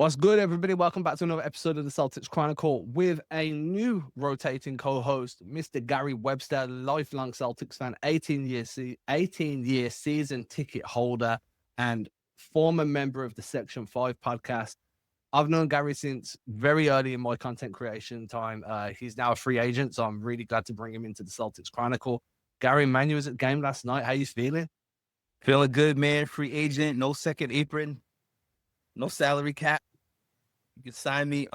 What's good, everybody? Welcome back to another episode of the Celtics Chronicle with a new rotating co-host, Mr. Gary Webster, lifelong Celtics fan, 18-year season ticket holder, and former member of the Section 5 podcast. I've known Gary since very early in my content creation time. He's now a free agent, so I'm really glad to bring him into the Celtics Chronicle. Gary, man, you was at the game last night. How you feeling? Feeling good, man. Free agent, no second apron, no salary cap. You can sign me.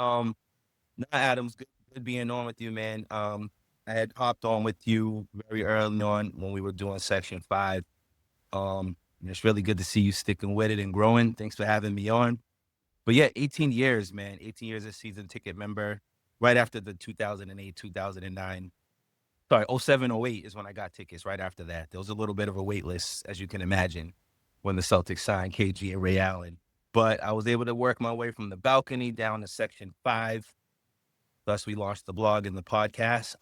Adams, good being on with you, man. I had hopped on with you very early on when we were doing Section 5. It's really good to see you sticking with it and growing. Thanks for having me on. But yeah, 18 years, man. 18 years as season ticket member. Right after the 2008, 2009. Sorry, 07, 08 is when I got tickets. Right after that, there was a little bit of a wait list, as you can imagine, when the Celtics signed KG and Ray Allen. But I was able to work my way from the balcony down to Section 5. Thus, we launched the blog and the podcast.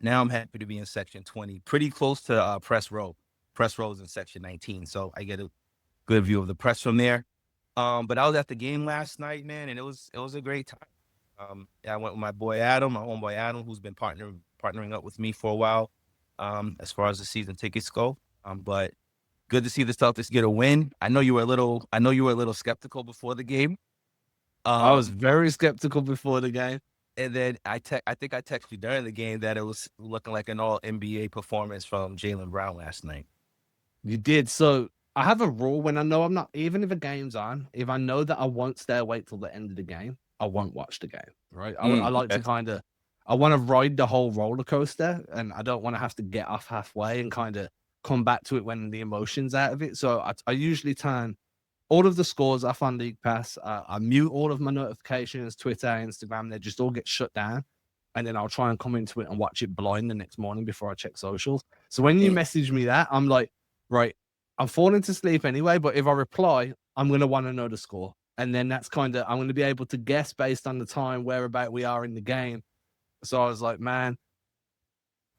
Now I'm happy to be in Section 20, pretty close to press row. Press row is in Section 19, so I get a good view of the press from there. But I was at the game last night, man, and it was a great time. I went with my boy Adam, my homeboy Adam, who's been partnering up with me for a while, as far as the season tickets go. But good to see the Celtics get a win. I know you were a little skeptical before the game. I was very skeptical before the game. And then I think I texted you during the game that it was looking like an all NBA performance from Jaylen Brown last night. You did. So I have a rule when I know I'm not, even if a game's on, if I know that I won't stay awake till the end of the game, I won't watch the game, right? I like to I want to ride the whole roller coaster, and I don't want to have to get off halfway and kind of come back to it when the emotion's out of it. So I usually turn all of the scores off on League Pass. I mute all of my notifications, Twitter, Instagram. They just all get shut down. And then I'll try and come into it and watch it blind the next morning before I check socials. So when you message me that, I'm like, right, I'm falling to sleep anyway. But if I reply, I'm going to want to know the score. And then that's kind of, I'm going to be able to guess based on the time whereabout we are in the game. So I was like, man,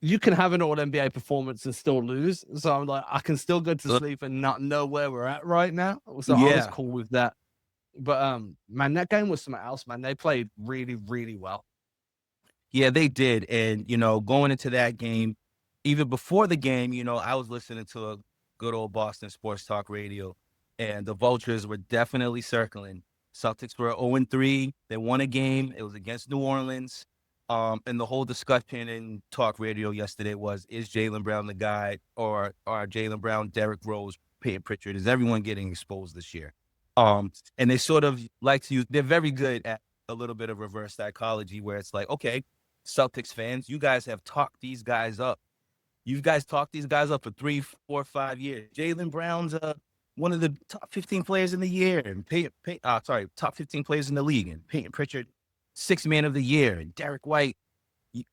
you can have an all NBA performance and still lose. So I'm like, I can still go to sleep and not know where we're at right now. So I was cool with that. But man, that game was something else, man. They played really, really well. Yeah, they did. And, going into that game, even before the game, I was listening to a good old Boston sports talk radio, and the Vultures were definitely circling. Celtics were 0-3. They won a game. It was against New Orleans. And the whole discussion in talk radio yesterday was, is Jaylen Brown the guy, or are Jaylen Brown, Derrick Rose, Payton Pritchard? Is everyone getting exposed this year? And they sort of like to use, they're very good at a little bit of reverse psychology where it's like, okay, Celtics fans, you guys have talked these guys up. You guys talked these guys up for 3, 4, 5 years. Jaylen Brown's one of the top 15 players in the year, and top 15 players in the league, and Payton Pritchard, 6th man of the year, and Derek White,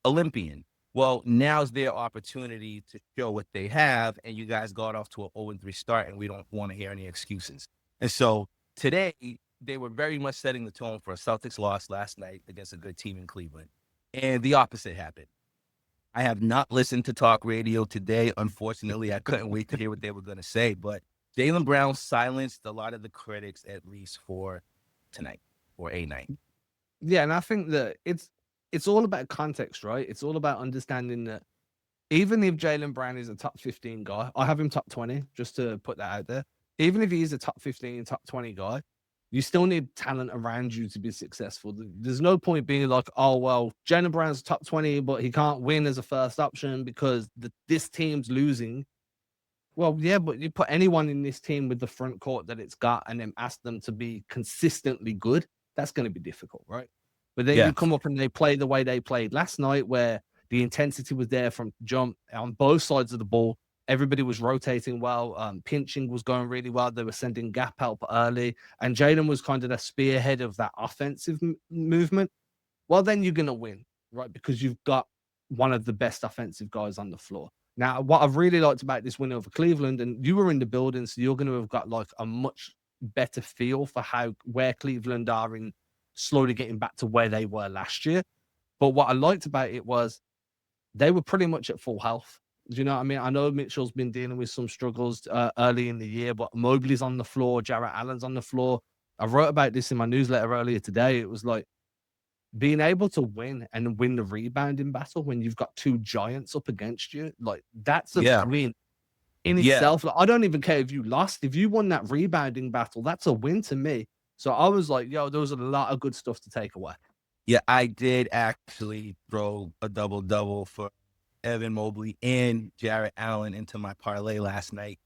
Olympian. Well, now's their opportunity to show what they have, and you guys got off to an 0-3 start, and we don't want to hear any excuses. And so today, they were very much setting the tone for a Celtics loss last night against a good team in Cleveland. And the opposite happened. I have not listened to talk radio today. Unfortunately, I couldn't wait to hear what they were going to say. But Jaylen Brown silenced a lot of the critics, at least for tonight or a night. Yeah, and I think that it's all about context, right? It's all about understanding that even if Jaylen Brown is a top 15 guy, I have him top 20, just to put that out there. Even if he's a top 15, top 20 guy, you still need talent around you to be successful. There's no point being like, oh, well, Jaylen Brown's top 20, but he can't win as a first option because this team's losing. Well, yeah, but you put anyone in this team with the front court that it's got and then ask them to be consistently good, that's going to be difficult, right? But then you come up and they play the way they played last night, where the intensity was there from jump on both sides of the ball. Everybody was rotating well. Pinching was going really well. They were sending gap help early. And Jaylen was kind of the spearhead of that offensive movement. Well, then you're going to win, right? Because you've got one of the best offensive guys on the floor. Now, what I've really liked about this win over Cleveland, and you were in the building, so you're going to have got like a much better feel for where Cleveland are in slowly getting back to where they were last year. But what I liked about it was they were pretty much at full health. Do you know what I mean? I know Mitchell's been dealing with some struggles early in the year, but Mobley's on the floor, Jarrett Allen's on the floor. I wrote about this in my newsletter earlier today. It was like being able to win and win the rebounding battle when you've got two giants up against you. Like that's a Yeah. win in Yeah. itself. Like, I don't even care if you lost. If you won that rebounding battle, that's a win to me. So I was like, yo, there was a lot of good stuff to take away. Yeah, I did actually throw a double-double for Evan Mobley and Jarrett Allen into my parlay last night,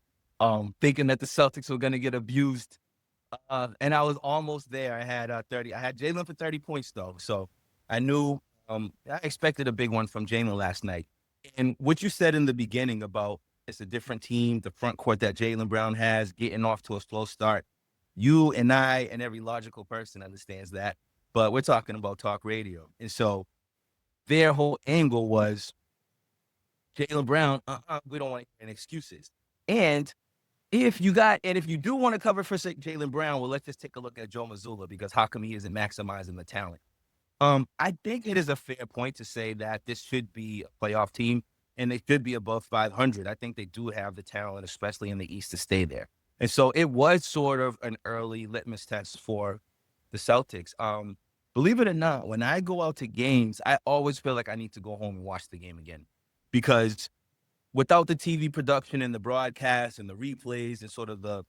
thinking that the Celtics were gonna get abused. And I was almost there. I had 30. I had Jaylen for 30 points though. So I knew I expected a big one from Jaylen last night. And what you said in the beginning about it's a different team, the front court that Jaylen Brown has, getting off to a slow start. You and I and every logical person understands that. But we're talking about talk radio. And so their whole angle was Jaylen Brown, we don't want any excuses. And if you do want to cover for Jaylen Brown, well, let's just take a look at Joe Mazzulla, because how come he isn't maximizing the talent? I think it is a fair point to say that this should be a playoff team and they should be above 500. I think they do have the talent, especially in the East, to stay there. And so it was sort of an early litmus test for the Celtics. Believe it or not, when I go out to games, I always feel like I need to go home and watch the game again, because without the TV production and the broadcast and the replays and sort of the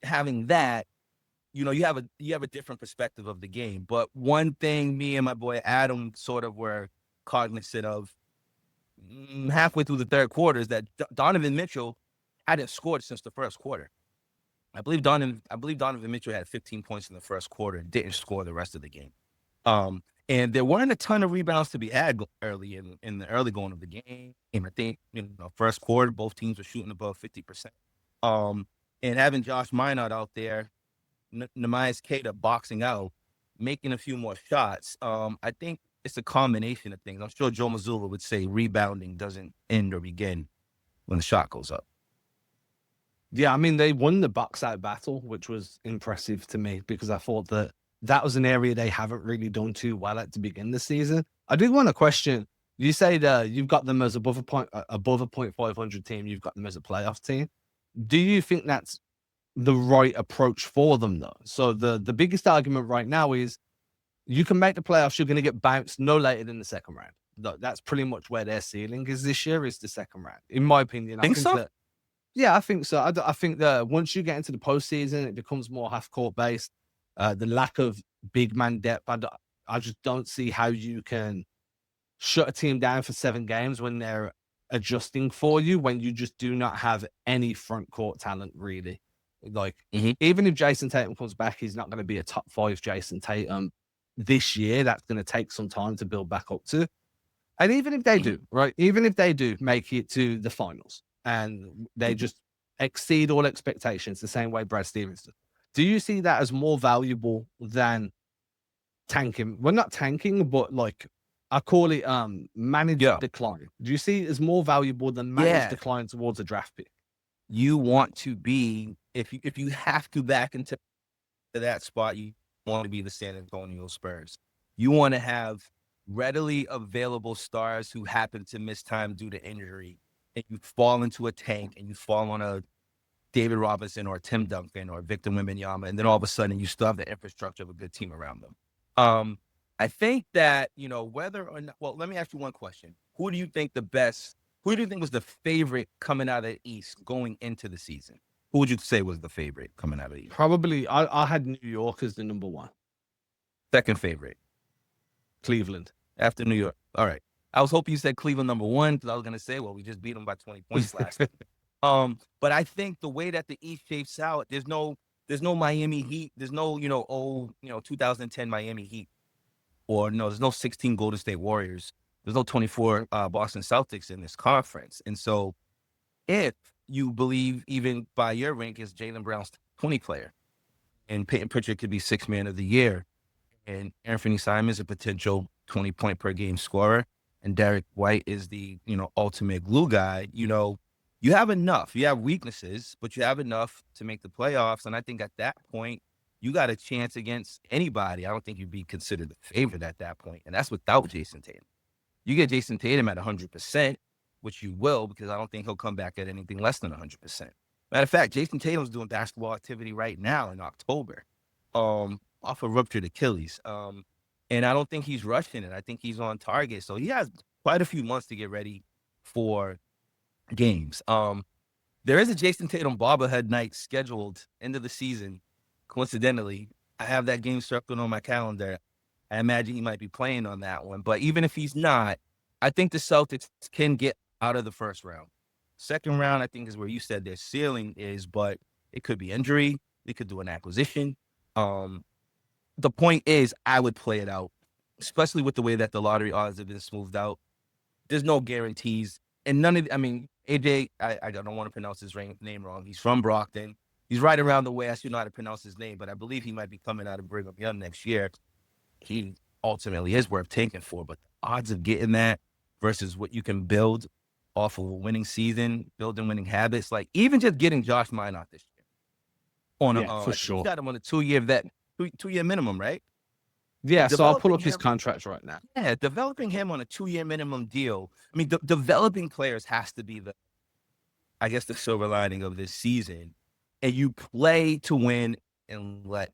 having that, you have a different perspective of the game. But one thing me and my boy Adam sort of were cognizant of halfway through the third quarter is that Donovan Mitchell hadn't scored since the first quarter. I believe Donovan Mitchell had 15 points in the first quarter and didn't score the rest of the game. And there weren't a ton of rebounds to be had early in the early going of the game. And I think first quarter, both teams were shooting above 50%. And having Josh Minott out there, Nehemiah Queta boxing out, making a few more shots. I think it's a combination of things. I'm sure Joe Mazzulla would say rebounding doesn't end or begin when the shot goes up. Yeah, I mean, they won the box out battle, which was impressive to me because I thought that was an area they haven't really done too well at to begin the season. I did want to question, you say that you've got them as above a 0.500 team, you've got them as a playoff team. Do you think that's the right approach for them, though? So the biggest argument right now is you can make the playoffs, you're going to get bounced no later than the second round. That's pretty much where their ceiling is this year, is the second round. In my opinion, I think so? Yeah, I think so. I think that once you get into the postseason, it becomes more half-court based. The lack of big man depth, I just don't see how you can shut a team down for 7 games when they're adjusting for you, when you just do not have any front court talent, really. Like, even if Jayson Tatum comes back, he's not going to be a top 5 Jayson Tatum this year. That's going to take some time to build back up to. And even if they do, right? Even if they do make it to the finals, and they just exceed all expectations the same way Brad Stevens did, do you see that as more valuable than tanking? Well, not tanking, but like I call it managed decline. Do you see it as more valuable than managed decline towards a draft pick? You want to be, if you have to back into that spot, you want to be the San Antonio Spurs. You want to have readily available stars who happen to miss time due to injury, and you fall into a tank and you fall on a David Robinson or Tim Duncan or Victor Wembanyama, and then all of a sudden you still have the infrastructure of a good team around them. I think that, whether or not, well, let me ask you one question. Who do you think was the favorite coming out of the East going into the season? Who would you say was the favorite coming out of the East? Probably, I had New York as the number 1. Second favorite? Cleveland. After New York. All right. I was hoping you said Cleveland number 1, because I was going to say, well, we just beat them by 20 points last week. But I think the way that the East shapes out, there's no Miami Heat. There's no, 2010 Miami Heat. Or no, there's no 16 Golden State Warriors. There's no 24 Boston Celtics in this conference. And so if you believe, even by your rank, is Jaylen Brown's 20 player, and Payton Pritchard could be 6th man of the year, and Anfernee Simons a potential 20-point per game scorer, and Derek White is the, ultimate glue guy, you have enough. You have weaknesses, but you have enough to make the playoffs. And I think at that point, you got a chance against anybody. I don't think you'd be considered the favorite at that point. And that's without Jayson Tatum. You get Jayson Tatum at 100%, which you will, because I don't think he'll come back at anything less than 100%. Matter of fact, Jayson Tatum's doing basketball activity right now in October. off a ruptured Achilles. And I don't think he's rushing it. I think he's on target. So he has quite a few months to get ready for games. There is a Jayson Tatum bobblehead night scheduled end of the season. Coincidentally, I have that game circled on my calendar. I imagine he might be playing on that one. But even if he's not, I think the Celtics can get out of the first round. Second round, I think, is where you said their ceiling is, but it could be injury. They could do an acquisition. The point is, I would play it out, especially with the way that the lottery odds have been smoothed out. There's no guarantees. And AJ, I don't want to pronounce his name wrong. He's from Brockton. He's right around the way. I should know how to pronounce his name, but I believe he might be coming out of Brigham Young next year. He ultimately is worth taking for, but the odds of getting that versus what you can build off of a winning season, building winning habits, like even just getting Josh Minott this year for sure. He got him on a 2-year minimum, right? Yeah, so I'll pull up his contract right now. Yeah, developing him on a 2-year minimum deal. I mean, developing players has to be the silver lining of this season. And you play to win and let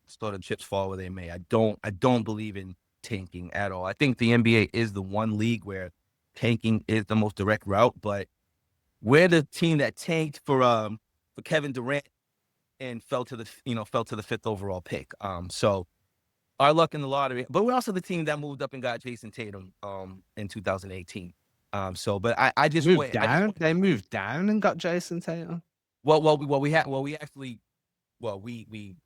sort of chips fall where they may. I don't believe in tanking at all. I think the NBA is the one league where tanking is the most direct route, but we're the team that tanked for Kevin Durant and fell to the 5th overall pick. So our luck in the lottery, but we're also the team that moved up and got Jayson Tatum in 2018. But I just moved down. They moved down and got Jayson Tatum. We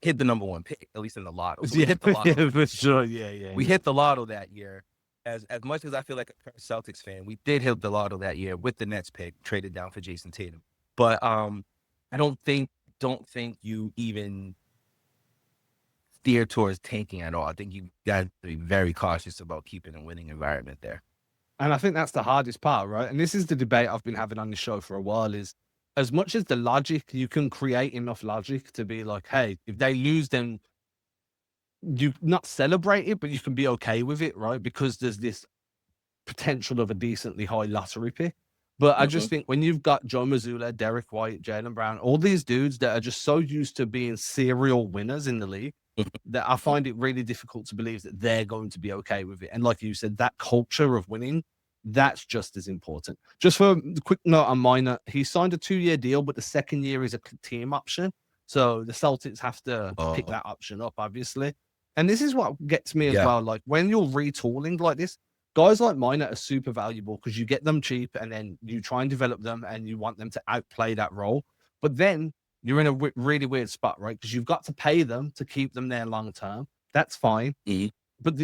hit the number one pick, at least in the lotto. So we hit the lotto. For sure. Yeah. We hit the lotto that year. As much as I feel like a Celtics fan, we did hit the lotto that year with the Nets pick, traded down for Jayson Tatum. But I don't think you even steer towards tanking at all. I think you got to be very cautious about keeping a winning environment there. And I think that's the hardest part, right? And this is the debate I've been having on the show for a while is, as much as the logic, you can create enough logic to be like, hey, if they lose, then you not celebrate it, but you can be okay with it, right? Because there's this potential of a decently high lottery pick. But I just think when you've got Joe Mazzulla, Derek White, Jaylen Brown, all these dudes that are just so used to being serial winners in the league, that I find it really difficult to believe that they're going to be okay with it. And like you said, that culture of winning, that's just as important. Just for a quick note on Minott, he signed a 2-year deal, but the second year is a team option. So the Celtics have to pick that option up, obviously. And this is what gets me as well. Like when you're retooling like this, guys like Minott are super valuable because you get them cheap and then you try and develop them and you want them to outplay that role. But then you're in a really weird spot, right? Because you've got to pay them to keep them there long term. That's fine. But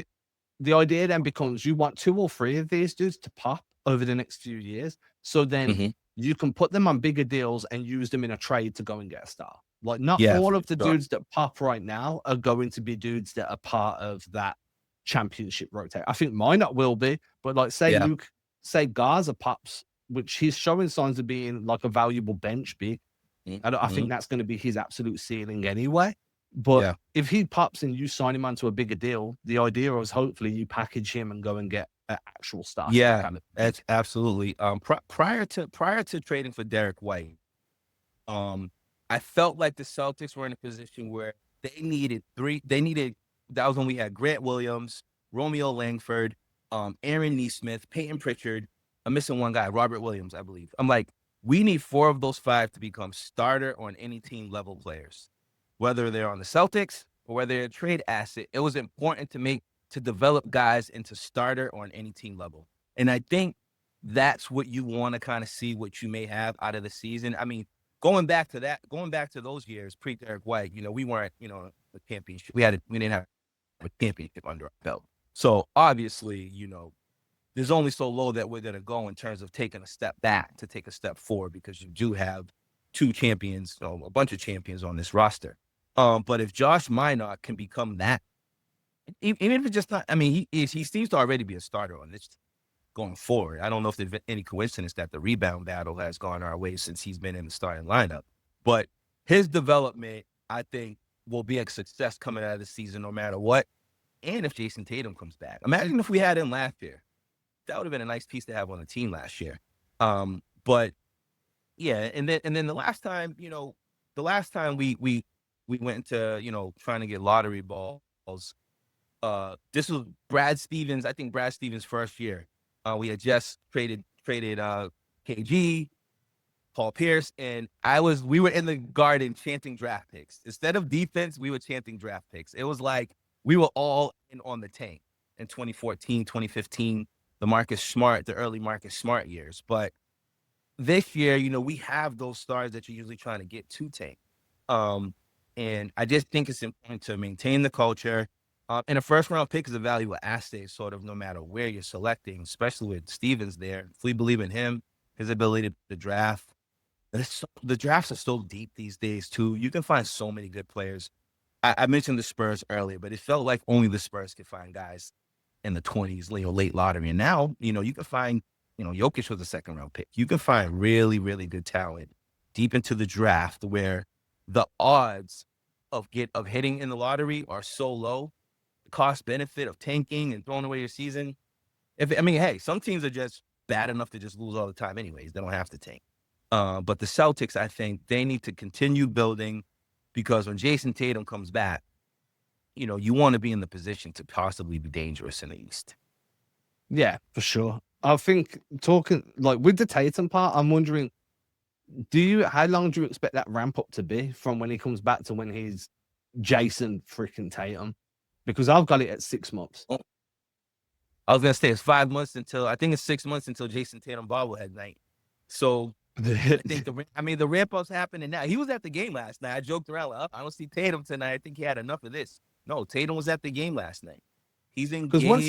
the idea then becomes you want 2 or 3 of these dudes to pop over the next few years. So then you can put them on bigger deals and use them in a trade to go and get a star. Like not all of the dudes that pop right now are going to be dudes that are part of that championship rotate. I think Minott will be, but like say Garza pops, which he's showing signs of being like a valuable bench big. I think that's going to be his absolute ceiling anyway. But if he pops and you sign him onto a bigger deal, the idea is hopefully you package him and go and get an actual star. Yeah, that's absolutely. Prior to trading for Derek White, I felt like the Celtics were in a position where they needed that was when we had Grant Williams, Romeo Langford, Aaron Nesmith, Payton Pritchard. I'm missing one guy, Robert Williams, I believe. I'm like, we need 4 of those 5 to become starter on any team level players, whether they're on the Celtics or whether they're a trade asset. It was important to develop guys into starter on any team level. And I think that's what you want to kind of see what you may have out of the season. I mean, going back to those years pre-Derek White, we weren't, the championship. We didn't have a championship under our belt. So obviously, there's only so low that we're going to go in terms of taking a step back to take a step forward because you do have 2 champions, a bunch of champions on this roster. But if Josh Minott can become that, even if it's just not, I mean, he seems to already be a starter on this going forward. I don't know if there's been any coincidence that the rebound battle has gone our way since he's been in the starting lineup. But his development, I think, will be a success coming out of the season no matter what. And if Jayson Tatum comes back. Imagine if we had him last year. That would have been a nice piece to have on the team last year. But yeah, and then the last time, we we went into, trying to get lottery balls. This was Brad Stevens. I think Brad Stevens' first year. We had just traded KG, Paul Pierce, and we were in the garden chanting draft picks. Instead of defense, we were chanting draft picks. It was like we were all in on the tank in 2014, 2015, the early Marcus Smart years. But this year, we have those stars that you're usually trying to get to tank. And I just think it's important to maintain the culture. And a first round pick is a valuable asset, sort of no matter where you're selecting, especially with Stevens there. If we believe in him, his ability to draft. The drafts are so deep these days, too. You can find so many good players. I mentioned the Spurs earlier, but it felt like only the Spurs could find guys in the 20s, late lottery. And now, you can find, Jokic was a second round pick. You can find really, really good talent deep into the draft where the odds of hitting in the lottery are so low. The cost benefit of tanking and throwing away your season. Hey, some teams are just bad enough to just lose all the time anyways. They don't have to tank. But the Celtics, I think they need to continue building because when Jayson Tatum comes back, you want to be in the position to possibly be dangerous in the East. Yeah, for sure. I think talking like with the Tatum part, I'm wondering, how long do you expect that ramp up to be from when he comes back to when he's Jayson freaking Tatum? Because I've got it at 6 months. I was going to say it's 5 months I think it's 6 months until Jayson Tatum bobblehead night. So I think the ramp up's happening now. He was at the game last night. I joked around like, I don't see Tatum tonight. I think he had enough of this. No, Tatum was at the game last night. He's engaged. Because once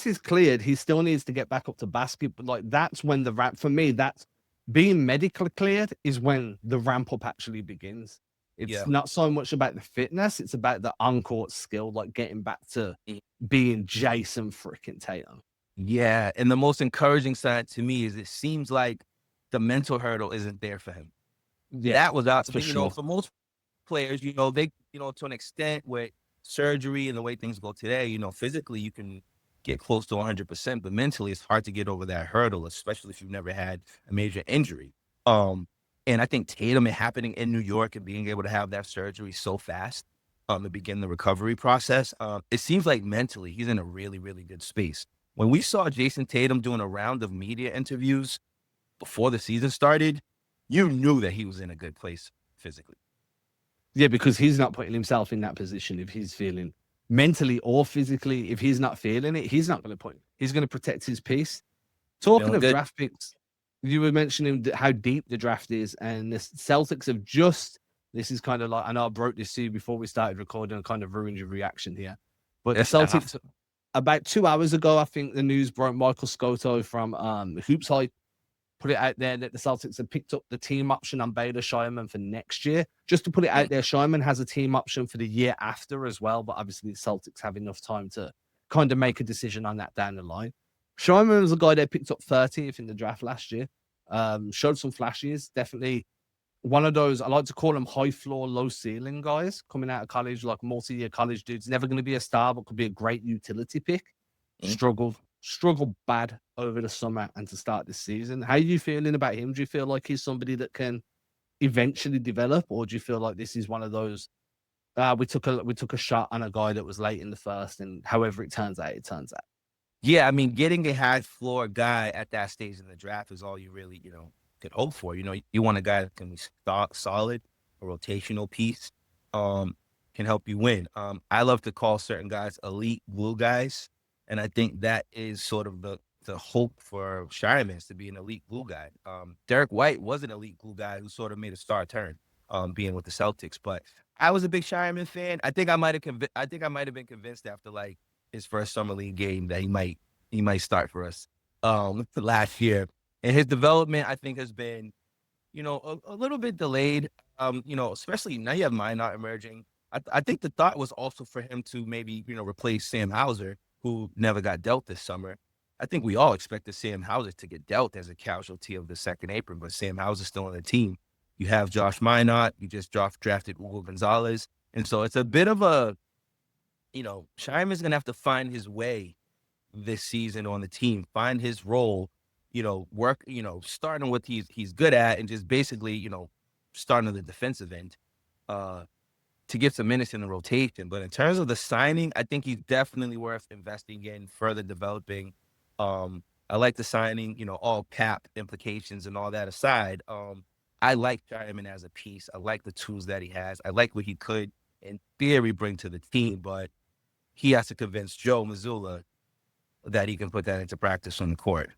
he's cleared, he still needs to get back up to basket. But like that's when the ramp for me, that's being medically cleared is when the ramp up actually begins. It's not so much about the fitness; it's about the on-court skill, like getting back to being Jayson freaking Tatum. Yeah, and the most encouraging side to me is it seems like the mental hurdle isn't there for him. Yeah, that was out. For sure. For most players, they, to an extent with surgery and the way things go today, physically you can get close to 100%, but mentally it's hard to get over that hurdle, especially if you've never had a major injury. And I think Tatum happening in New York and being able to have that surgery so fast to begin the recovery process, it seems like mentally he's in a really, really good space. When we saw Jayson Tatum doing a round of media interviews before the season started, you knew that he was in a good place physically. Yeah, because he's not putting himself in that position if he's feeling mentally or physically. If he's not feeling it, he's not going to he's going to protect his peace. Talking of draft picks, you were mentioning how deep the draft is, and the Celtics have this is kind of like, I know I broke this to you before we started recording and kind of ruined your reaction here. But the Celtics, about 2 hours ago, I think the news broke, Michael Scotto from Hoops Hype put it out there that the Celtics have picked up the team option on Baylor Scheierman for next year. Just to put it out there, Scheierman has a team option for the year after as well, but obviously the Celtics have enough time to kind of make a decision on that down the line. Scheierman was a guy they picked up 30th in the draft last year. Showed some flashes. Definitely one of those, I like to call them high floor, low ceiling guys coming out of college, like multi-year college dudes. Never going to be a star, but could be a great utility pick. Struggled bad over the summer and to start this season. How are you feeling about him? Do you feel like he's somebody that can eventually develop, or do you feel like this is one of those we took a shot on a guy that was late in the first, and however it turns out, it turns out? Yeah, getting a high floor guy at that stage in the draft is all you really, could hope for. You want a guy that can be solid, a rotational piece, can help you win. I love to call certain guys elite glue guys. And I think that is sort of the hope for Scheierman, to be an elite glue guy. Derek White was an elite glue guy who sort of made a star turn, being with the Celtics. But I was a big Scheierman fan. I think I might have been convinced after like his first summer league game that he might start for us last year. And his development, I think, has been, a little bit delayed. Especially now you have Minott emerging. I think the thought was also for him to maybe, replace Sam Hauser, who never got dealt this summer. I think we all expected Sam Hauser to get dealt as a casualty of the second apron, but Sam Hauser's still on the team. You have Josh Minott. You just drafted Hugo Gonzalez. And so it's a bit of a, Scheierman's going to have to find his way this season on the team, find his role, work, starting with he's good at, and just basically, starting on the defensive end to get some minutes in the rotation. But in terms of the signing, I think he's definitely worth investing in, further developing. I like the signing, all cap implications and all that aside. I like Shyman as a piece. I like the tools that he has. I like what he could, in theory, bring to the team, but he has to convince Joe Mazzulla that he can put that into practice on the court.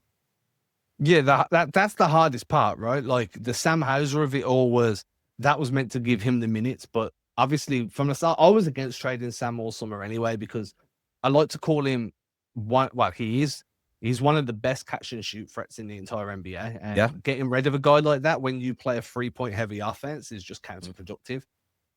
Yeah, that's the hardest part, right? Like the Sam Hauser of it all was that was meant to give him the minutes, but obviously from the start, I was against trading Sam all summer anyway because I like to call him one. Well, he's one of the best catch and shoot threats in the entire NBA, and Yeah. getting rid of a guy like that when you play a 3-point heavy offense is just counterproductive.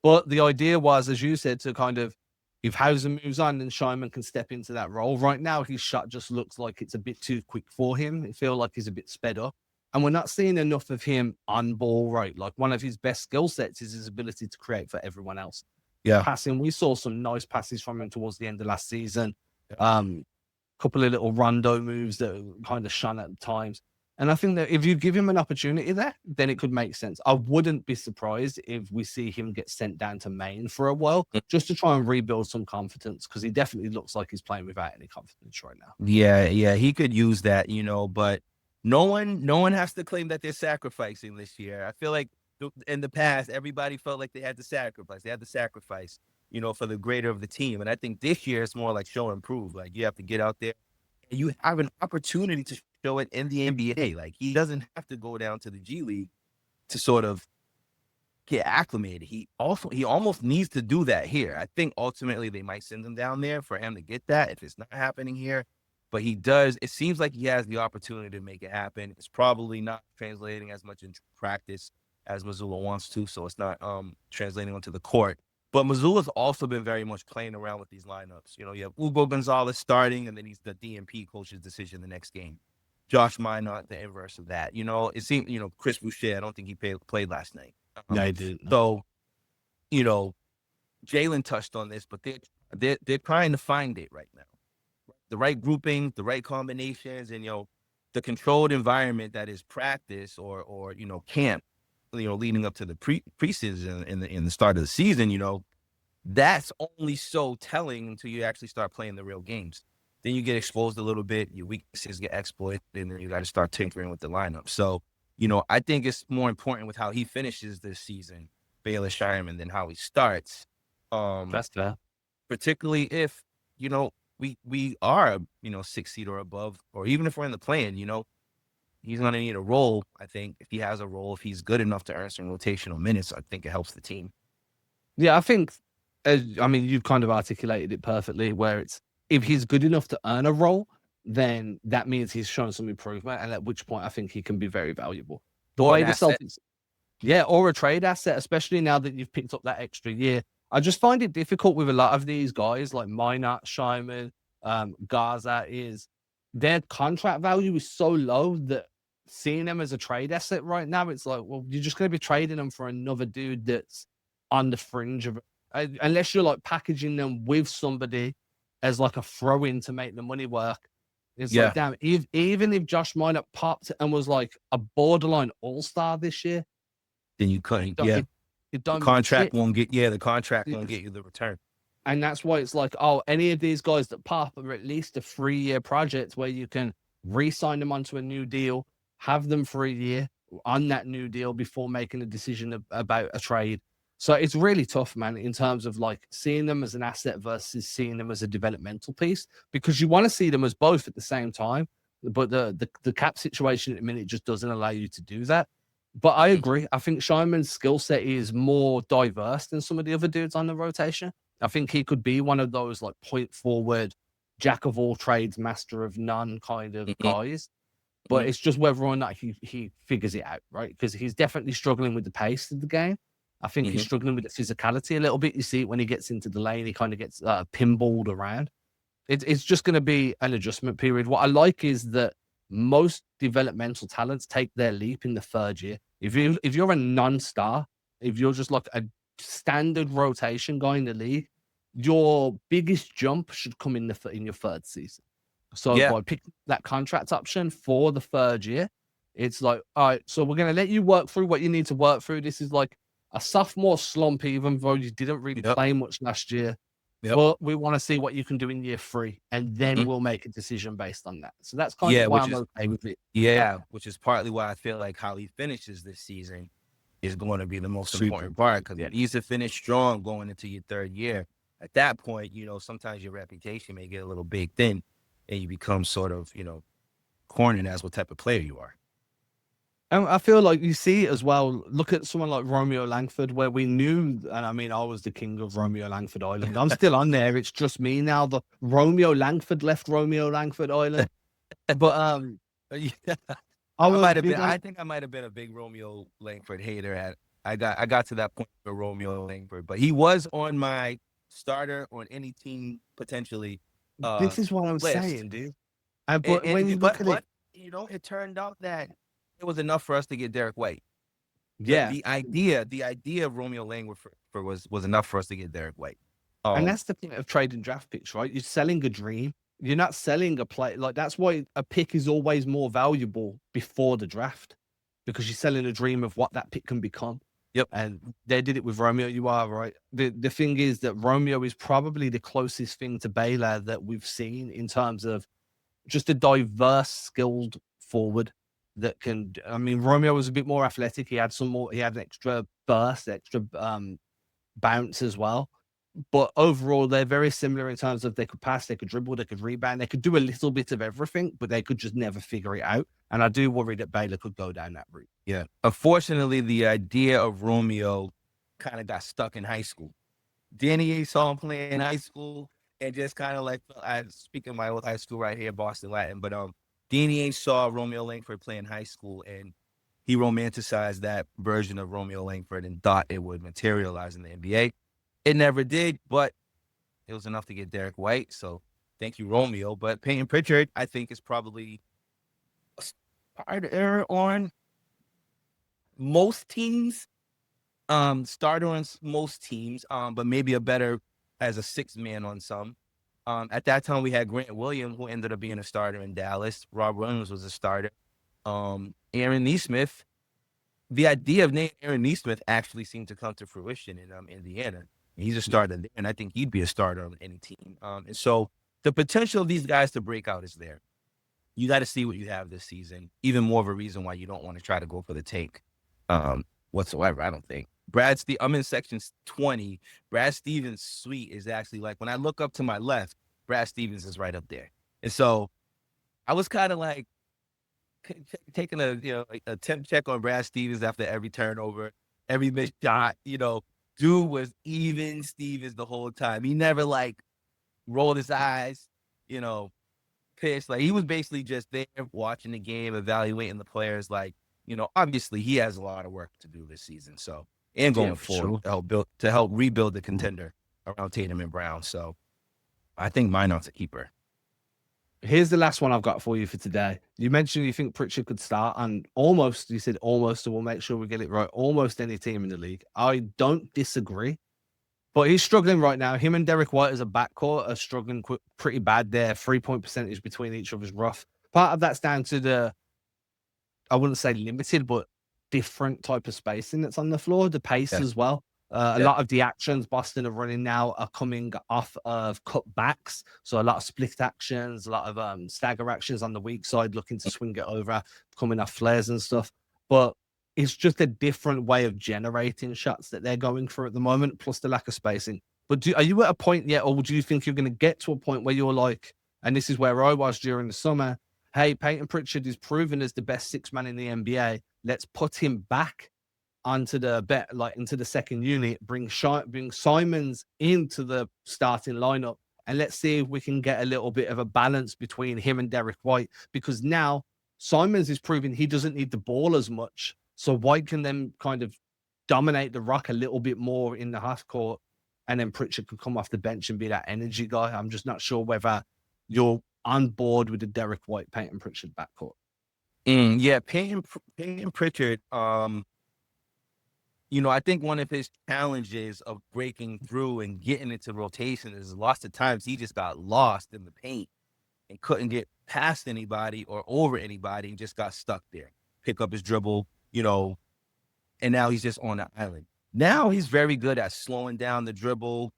But the idea was, as you said, to kind of if Hauser moves on, then Shyman can step into that role. Right now, his shot just looks like it's a bit too quick for him. It feels like he's a bit sped up. And we're not seeing enough of him on ball, right? Like one of his best skill sets is his ability to create for everyone else. Yeah. Passing, we saw some nice passes from him towards the end of last season. Couple of little rondo moves that kind of shone at times. And I think that if you give him an opportunity there, then it could make sense. I wouldn't be surprised if we see him get sent down to Maine for a while just to try and rebuild some confidence because he definitely looks like he's playing without any confidence right now. Yeah, he could use that, but no one has to claim that they're sacrificing this year. I feel like in the past, everybody felt like they had to sacrifice. They had to sacrifice, for the greater of the team. And I think this year it's more like show and prove. Like you have to get out there and you have an opportunity to show it in the NBA. Like he doesn't have to go down to the G League to sort of get acclimated. He almost needs to do that here. I think ultimately they might send him down there for him to get that if it's not happening here. But he does. It seems like he has the opportunity to make it happen. It's probably not translating as much in practice as Mazzulla wants to, so it's not translating onto the court. But Mazzulla's also been very much playing around with these lineups. You have Hugo Gonzalez starting, and then he's the DNP coach's decision the next game. Josh Minott, the inverse of that. It seemed, Chris Boucher, I don't think he played last night. Yeah, he didn't. So, Jaylen touched on this, but they're trying to find it right now. The right grouping, the right combinations, and the controlled environment that is practice or camp, leading up to the preseason in the start of the season, that's only so telling until you actually start playing the real games. Then you get exposed a little bit, your weaknesses get exploited, and then you got to start tinkering with the lineup. So, I think it's more important with how he finishes this season, Bayless Shyman, than how he starts. That's fair. Particularly if, we are, 6 seed or above, or even if we're in the play-in, he's going to need a role. I think if he has a role, if he's good enough to earn some rotational minutes, I think it helps the team. Yeah, I think, you've kind of articulated it perfectly where it's, if he's good enough to earn a role, then that means he's shown some improvement. And at which point I think he can be very valuable. The way the Celtics, or a trade asset, especially now that you've picked up that extra year. I just find it difficult with a lot of these guys like Minott, Shyman, Garza is their contract value is so low that seeing them as a trade asset right now, it's like, well, you're just going to be trading them for another dude that's on the fringe of, unless you're like packaging them with somebody as like a throw-in to make the money work. It's like, damn, even if Josh Minott popped and was like a borderline all-star this year, then you couldn't. The contract won't get the contract won't get you the return. And that's why it's like, any of these guys that pop are at least a 3-year project where you can re-sign them onto a new deal, have them for a year on that new deal before making a decision about a trade. So it's really tough, man, in terms of like seeing them as an asset versus seeing them as a developmental piece, because you want to see them as both at the same time. But the cap situation at the minute just doesn't allow you to do that. But I agree. I think Shyman's skill set is more diverse than some of the other dudes on the rotation. I think he could be one of those like point forward, jack of all trades, master of none kind of guys. But it's just whether or not he figures it out, right? Because he's definitely struggling with the pace of the game. I think he's struggling with the physicality a little bit. You see it when he gets into the lane, he kind of gets pinballed around. It's just going to be an adjustment period. What I like is that most developmental talents take their leap in the third year. If you're a non-star, if you're just like a standard rotation guy in the league, your biggest jump should come in your third season. So by picking that contract option for the third year, it's like, all right, so we're going to let you work through what you need to work through. This is like a sophomore slump, even though you didn't really Yep. play much last year. Yep. But we want to see what you can do in year 3, and then Mhm. we'll make a decision based on that. So that's kind Yeah, of why which I'm is okay with it. which is partly why I feel like how he finishes this season is going to be the most Super important part, important. because Yeah. he needs to finish strong going into your 3rd year. At that point, sometimes your reputation may get a little baked in, and you become sort of, cornered as what type of player you are. And I feel like you see it as well. Look at someone like Romeo Langford, where we knew, and I mean, I was the king of Romeo Langford Island. I'm still on there. It's just me now. The Romeo Langford left Romeo Langford Island. But Yeah. I was big on I think I might have been a big Romeo Langford hater. I got to that point for Romeo Langford, but he was on my starter on any team potentially this is what I'm list. saying, dude. But when you look at But it, it turned out that it was enough for us to get Derek White. The yeah. the idea of Romeo Langford was enough for us to get Derek White. And Um, that's the point of trading draft picks, right? You're selling a dream. You're not selling a play. Like, that's why a pick is always more valuable before the draft, because you're selling a dream of what that pick can become. yep. And they did it with Romeo. You are right. The thing is that Romeo is probably the closest thing to Baylor that we've seen in terms of just a diverse, skilled forward that can. I mean, Romeo was a bit more athletic. He had some more. He had an extra burst, extra bounce as well. But overall, they're very similar in terms of they could pass, they could dribble, they could rebound, they could do a little bit of everything, but they could just never figure it out. And I do worry that Baylor could go down that route. Yeah. Unfortunately, the idea of Romeo kind of got stuck in high school. Danny saw him play in high school and just kind of like, I speaking my old high school right here, Boston Latin, but Danny saw Romeo Langford play in high school, and he romanticized that version of Romeo Langford and thought it would materialize in the NBA. It never did, but it was enough to get Derek White. So thank you, Romeo. But Payton Pritchard, I think, is probably a starter on most teams. Starter on most teams, but maybe a better as a 6th man on some. At that time, we had Grant Williams, who ended up being a starter in Dallas. Rob Williams was a starter. Aaron Nesmith, the idea of Aaron Nesmith actually seemed to come to fruition in Indiana. He's a starter there, and I think he'd be a starter on any team. And so the potential of these guys to break out is there. You got to see what you have this season. Even more of a reason why you don't want to try to go for the tank whatsoever, I don't think. I'm in section 20. Brad Stevens' suite is actually like, when I look up to my left, Brad Stevens is right up there. And so I was kind of like taking a temp check on Brad Stevens after every turnover, every missed shot. Dude was even Stevens the whole time. He never like rolled his eyes, you know, pissed. Like, he was basically just there watching the game, evaluating the players. Like, obviously he has a lot of work to do this season. So, and Yeah, going for forward sure. to help rebuild the contender around Tatum and Brown. So I think Minott's a keeper. Here's the last one I've got for you for today. You mentioned you think Pritchard could start, and almost, you said almost, so we'll make sure we get it right. Almost any team in the league. I don't disagree, but he's struggling right now. Him and Derek White as a backcourt are struggling pretty bad there. 3-point percentage between each other's rough. Part of that's down to I wouldn't say limited, but different type of spacing that's on the floor, the pace Yeah. as well. A Yeah. lot of the actions Boston are running now are coming off of cutbacks. So a lot of split actions, a lot of stagger actions on the weak side, looking to swing it over, coming off flares and stuff. But it's just a different way of generating shots that they're going for at the moment, plus the lack of spacing. But are you at a point yet, or do you think you're going to get to a point where you're like, and this is where I was during the summer, hey, Payton Pritchard is proven as the best 6-man in the NBA. Let's put him back onto into the second unit, bring Simons into the starting lineup, and let's see if we can get a little bit of a balance between him and Derek White, because now Simons is proving he doesn't need the ball as much. So White can then kind of dominate the rock a little bit more in the half court, and then Pritchard can come off the bench and be that energy guy. I'm just not sure whether you're on board with the Derek White, Payton Pritchard backcourt. Yeah, Payton Pritchard. I think one of his challenges of breaking through and getting into rotation is lots of times he just got lost in the paint and couldn't get past anybody or over anybody and just got stuck there. Pick up his dribble, and now he's just on the island. Now he's very good at slowing down the dribble,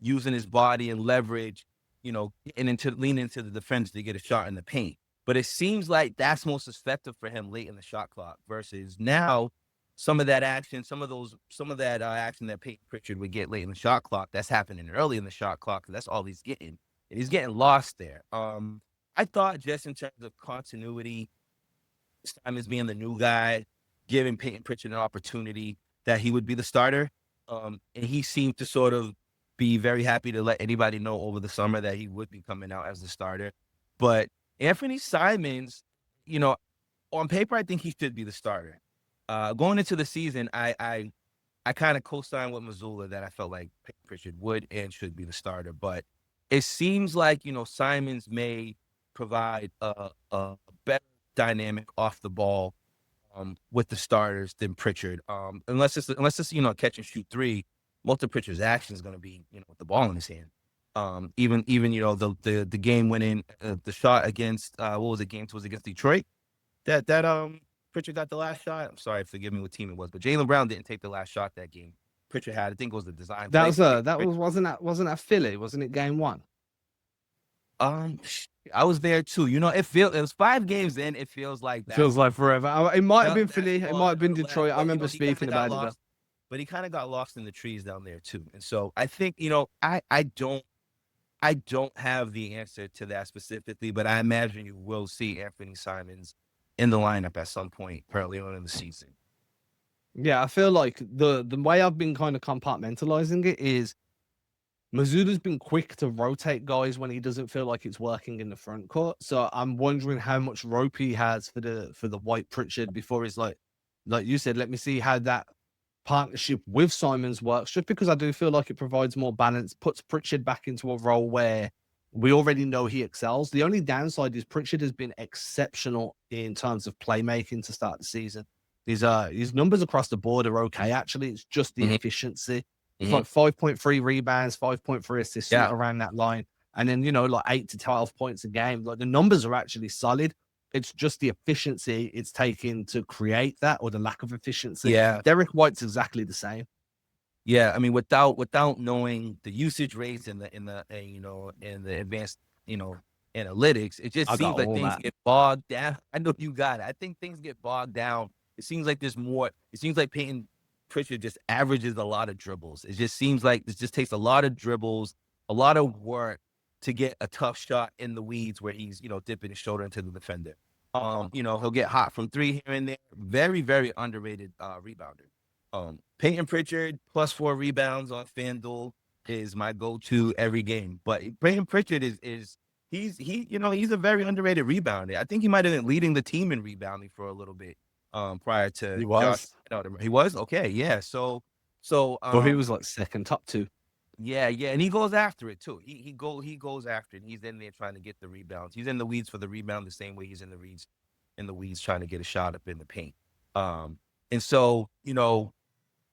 using his body and leverage, and leaning into the defense to get a shot in the paint. But it seems like that's most effective for him late in the shot clock versus now some of that action, some of that action that Payton Pritchard would get late in the shot clock, that's happening early in the shot clock. That's all he's getting. And he's getting lost there. I thought just in terms of continuity, Simons being the new guy, giving Payton Pritchard an opportunity that he would be the starter. And he seemed to sort of be very happy to let anybody know over the summer that he would be coming out as the starter. But Anfernee Simons, on paper, I think he should be the starter. Going into the season, I kind of co-signed with Missoula that I felt like Payton Pritchard would and should be the starter. But it seems like, Simons may provide a better dynamic off the ball with the starters than Pritchard. Unless it's catch and shoot three, most of Pritchard's action is going to be with the ball in his hand. Even the game winning the shot against what was it? Game 2 was against Detroit. That Pritchard got the last shot. I'm sorry, forgive me what team it was, but Jaylen Brown didn't take the last shot that game. Pritchard had, I think it was the design. Wasn't that Philly? Wasn't it game 1? I was there too. It was 5 games in. It feels like that. Feels like forever. It might have been Philly. It might have been Detroit. I remember speaking about it. But he kind of got lost in the trees down there too. And so I think, I don't have the answer to that specifically, but I imagine you will see Anfernee Simons in the lineup at some point early on in the season. Yeah, I feel like the way I've been kind of compartmentalizing it is Mazzulla's been quick to rotate guys when he doesn't feel like it's working in the front court. So I'm wondering how much rope he has for the White Pritchard before he's like you said, let me see how that partnership with Simons works, just because I do feel like it provides more balance, puts Pritchard back into a role where we already know he excels. The only downside is Pritchard has been exceptional in terms of playmaking to start the season. His numbers across the board are okay. Actually, it's just the efficiency. It's like 5.3 rebounds, 5.3 assists around that line. And then, like 8 to 12 points a game. Like the numbers are actually solid. It's just the efficiency it's taking to create that, or the lack of efficiency. Yeah. Derek White's exactly the same. Yeah, I mean, without knowing the usage rates and the advanced, analytics, it just seems like things get bogged down. I know you got it. I think things get bogged down. It seems like there's more. It seems like Payton Pritchard just averages a lot of dribbles. It just seems like it just takes a lot of dribbles, a lot of work to get a tough shot in the weeds where he's, dipping his shoulder into the defender. He'll get hot from 3 here and there. Very, very underrated rebounder. Payton Pritchard +4 rebounds on FanDuel is my go-to every game. But Payton Pritchard he's a very underrated rebounder. I think he might have been leading the team in rebounding for a little bit. Prior to he was. He was? Okay, yeah. So he was like second, top 2. Yeah, and he goes after it too. He goes after it. He's in there trying to get the rebounds. He's in the weeds for the rebound the same way he's in the weeds trying to get a shot up in the paint. And so,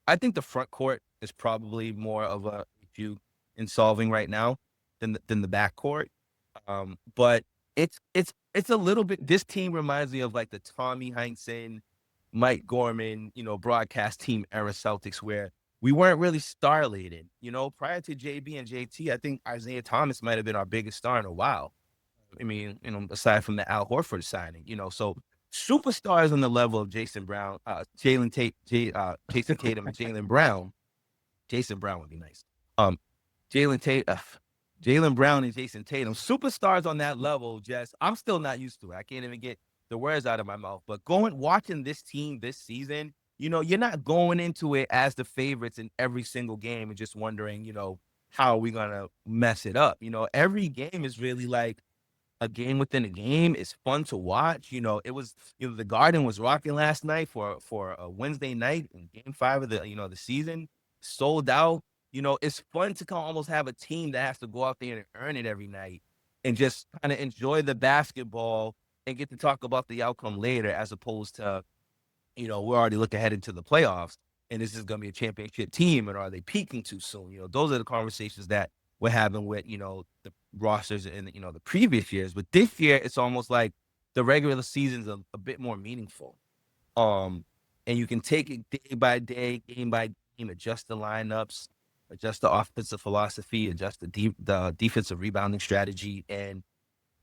I think the front court is probably more of a issue in solving right now than the back court. But it's a little bit. This team reminds me of like the Tommy Heinsohn, Mike Gorman, broadcast team era Celtics, where we weren't really star-laden. Prior to JB and JT, I think Isaiah Thomas might have been our biggest star in a while. I mean, aside from the Al Horford signing, so superstars on the level of Jayson Brown, Jayson Tatum, and Jaylen Brown. Jayson Brown would be nice. Jaylen Brown and Jayson Tatum, superstars on that level. I'm still not used to it. I can't even get the words out of my mouth. But watching this team this season, you're not going into it as the favorites in every single game and just wondering, how are we gonna mess it up? Every game is really like a game within a game. It's fun to watch. It was, the Garden was rocking last night for a Wednesday night in Game 5 of the season, sold out. It's fun to almost have a team that has to go out there and earn it every night and just kind of enjoy the basketball and get to talk about the outcome later, as opposed to, we're already looking ahead into the playoffs and this is going to be a championship team, and are they peaking too soon? Those are the conversations that we're having with, the rosters in, the previous years. But this year, it's almost like the regular season's a bit more meaningful. And you can take it day by day, game by team, adjust the lineups, adjust the offensive philosophy, adjust the defensive rebounding strategy. And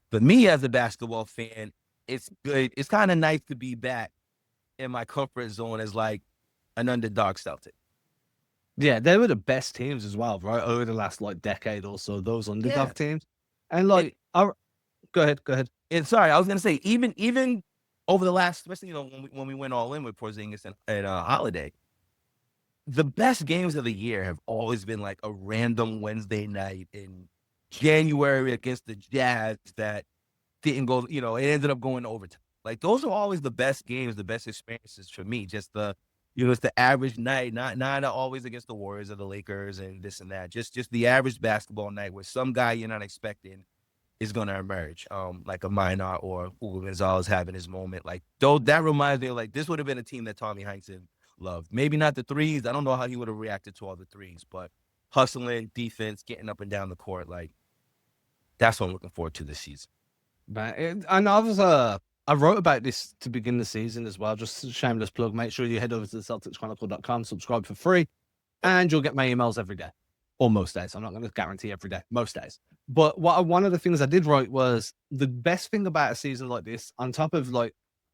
for me as a basketball fan, it's good. It's kind of nice to be back in my comfort zone as like an underdog Celtic. Yeah, they were the best teams as well, right? Over the last like decade or so, those Yeah. underdog teams. And And, like, go ahead, go ahead. and sorry, I was gonna say even over the last, especially when we went all in with Porzingis and Holiday, the best games of the year have always been like a random Wednesday night in January against the Jazz that didn't go, it ended up going to overtime. Like those are always the best games, the best experiences for me. Just it's the average night, not always against the Warriors or the Lakers and this and that. Just the average basketball night where some guy you're not expecting is gonna emerge. Like a Minott or Hugo Gonzalez having his moment. Like though that reminds me of like this would have been a team that Tommy Heinsohn loved. Maybe not the threes. I don't know how he would have reacted to all the threes, but hustling, defense, getting up and down the court, like that's what I'm looking forward to this season. Man, and I wrote about this to begin the season as well. Just a shameless plug. Make sure you head over to the CelticsChronicle.com, subscribe for free, and you'll get my emails every day, or most days. I'm not going to guarantee every day, most days. But one of the things I did write was the best thing about a season like this, on top of like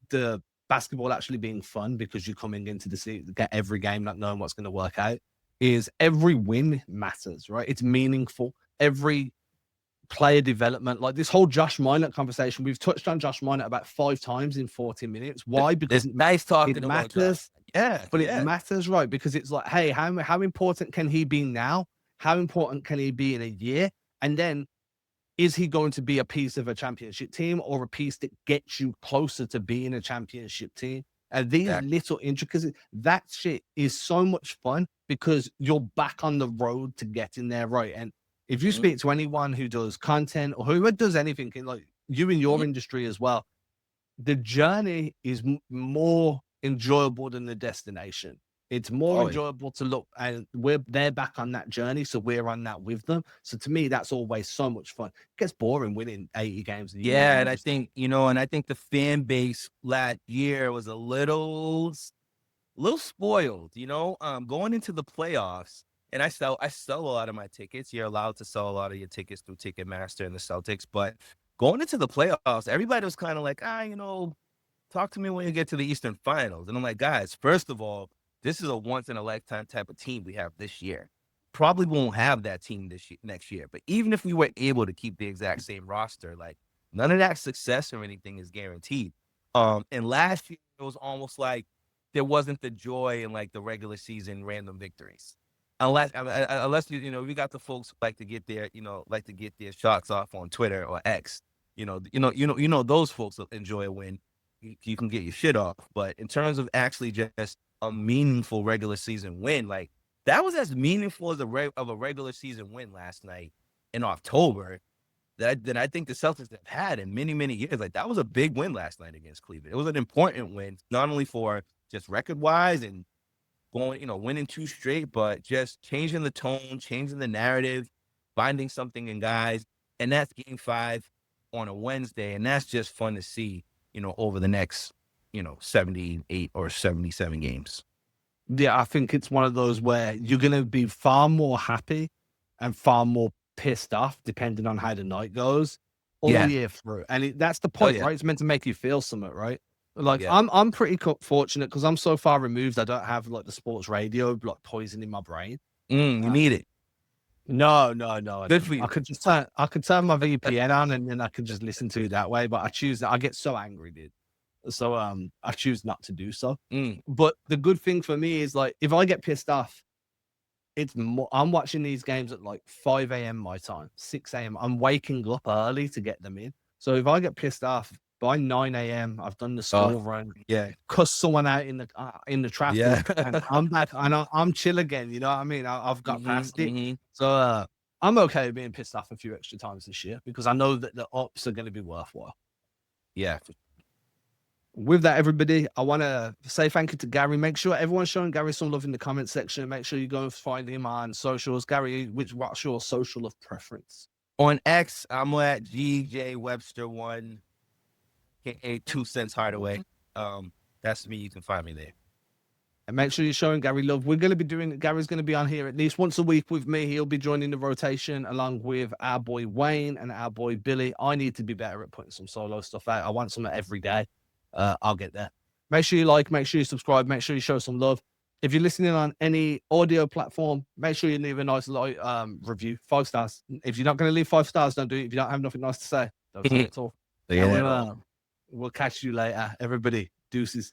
the basketball actually being fun because you're coming into the season, get every game not knowing what's going to work out, is every win matters, right? It's meaningful. Every player development, like this whole Josh Minott conversation. We've touched on Josh Minott about 5 times in 40 minutes. Why? Because It's nice talking it about matters. Yeah, But yeah. it matters, right? Because it's like, hey, how important can he be now? How important can he be in a year? And then is he going to be a piece of a championship team or a piece that gets you closer to being a championship team? And these Exactly. little intricacies, that shit is so much fun because you're back on the road to getting there, right? And if you speak to anyone who does content or whoever does anything, like you in your industry as well, the journey is more enjoyable than the destination. It's more enjoyable to look, and they're back on that journey, so we're on that with them. So to me, that's always so much fun. It gets boring winning 80 games a year. Yeah, and I think the fan base last year was a little spoiled, going into the playoffs. And I sell a lot of my tickets. You're allowed to sell a lot of your tickets through Ticketmaster and the Celtics, but going into the playoffs, everybody was kind of like, talk to me when you get to the Eastern Finals. And I'm like, guys, first of all, this is a once in a lifetime type of team we have this year. Probably won't have that team next year. But even if we were able to keep the exact same roster, like none of that success or anything is guaranteed. And last year it was almost like there wasn't the joy in like the regular season random victories. Unless we got the folks who like to get their shots off on Twitter or X. Those folks will enjoy a win. You can get your shit off. But in terms of actually just a meaningful regular season win, like that was as meaningful as a regular season win last night in October that I think the Celtics have had in many, many years. Like that was a big win last night against Cleveland. It was an important win, not only for just record wise and going, winning 2 straight, but just changing the tone, changing the narrative, finding something in guys. And that's game 5 on a Wednesday. And that's just fun to see, over the next, 78 or 77 games. Yeah, I think it's one of those where you're going to be far more happy and far more pissed off depending on how the night goes all year through. And that's the point, right? It's meant to make you feel something, right? Like I'm pretty fortunate because I'm so far removed. I don't have like the sports radio like poison in my brain. You need it. No, I don't. You. I could turn my VPN on and then I could just listen to it that way. But I choose that. I get so angry, dude. So I choose not to do so. But the good thing for me is like if I get pissed off, it's more, I'm watching these games at like 5 a.m. my time, 6 a.m. I'm waking up early to get them in. So if I get pissed off by 9 a.m., I've done the school run, cuss someone out in the traffic, and I'm back and I'm chill again. You know what I mean? I've got past it. So I'm okay with being pissed off a few extra times this year because I know that the ups are going to be worthwhile. Yeah. With that, everybody, I want to say thank you to Gary. Make sure everyone's showing Gary some love in the comment section. Make sure you go and find him on socials. Gary, what's your social of preference? On X, I'm at GJ Webster 1, aka 2 Cents Hardaway. That's me. You can find me there. And make sure you're showing Gary love. We're going to be Gary's going to be on here at least once a week with me. He'll be joining the rotation along with our boy Wayne and our boy Billy. I need to be better at putting some solo stuff out. I want some every day. I'll get there. Make sure you like, make sure you subscribe, make sure you show some love. If you're listening on any audio platform, make sure you leave a nice review, 5 stars. If you're not going to leave 5 stars, don't do it. If you don't have nothing nice to say, don't say it at all. Yeah. We'll catch you later. Everybody, deuces.